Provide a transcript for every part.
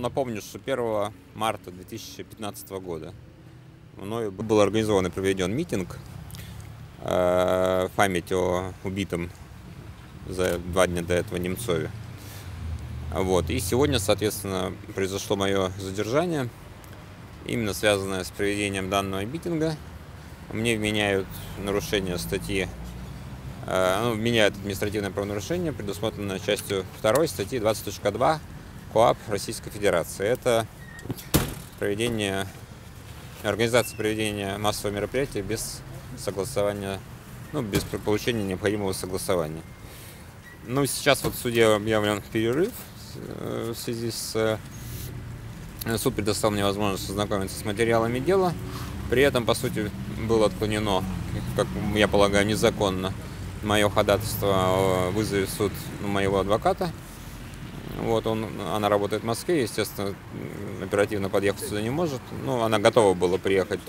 напомню, что 1 марта 2015 года мною был организован и проведен митинг в память о убитом за 2 дня до этого Немцове. Вот. И сегодня, соответственно, произошло мое задержание, именно связанное с проведением данного митинга. Мне вменяют нарушение статьи, вменяют административное правонарушение, предусмотренное частью 2 статьи 20.2 КоАП Российской Федерации. Это организация проведения массового мероприятия без согласования, без получения необходимого согласования. Сейчас в суде объявлен перерыв в связи с... Суд предоставил мне возможность ознакомиться с материалами дела. При этом, по сути, было отклонено, как я полагаю, незаконно мое ходатайство о вызове в суд моего адвоката. Она работает в Москве, естественно, оперативно подъехать сюда не может. Она готова была приехать.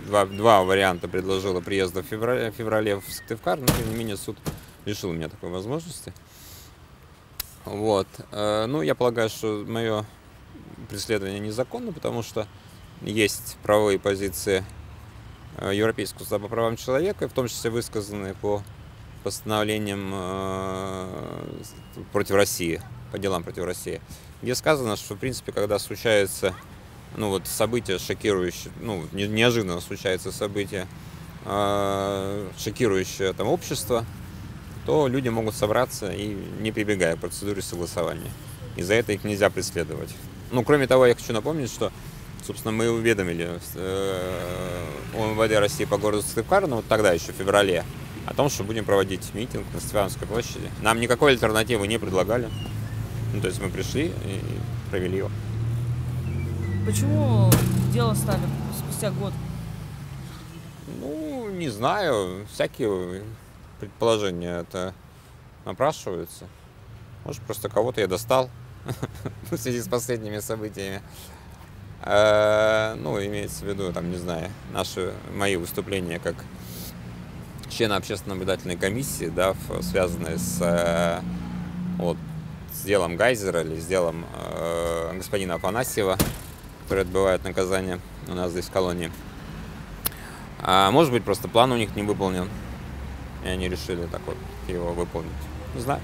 Два варианта предложила приезда в феврале в Сыктывкар, но, тем не менее, суд лишил меня такой возможности. Я полагаю, что мое преследование незаконно, потому что есть правовые позиции Европейского суда по правам человека, в том числе высказанные по постановлениям против России, по делам против России, где сказано, что, в принципе, когда случается события шокирующие, неожиданно случается событие, шокирующее общество, то люди могут собраться и не прибегая к процедуре согласования. И за это их нельзя преследовать. Кроме того, я хочу напомнить, что, собственно, мы уведомили МВД России по городу Сыктывкар, тогда еще в феврале, о том, что будем проводить митинг на Степановской площади. Нам никакой альтернативы не предлагали. То есть мы пришли и провели его. Почему дело ставят спустя год? Не знаю. Всякие предположения это напрашиваются. Может, просто кого-то я достал в связи с последними событиями. Имеется в виду, не знаю, мои выступления как члена общественно-наблюдательной комиссии, связанные с делом Гайзера или с делом господина Афанасьева, который отбывает наказание у нас здесь в колонии. Может быть, просто план у них не выполнен, и они решили так его выполнить. Не знаю.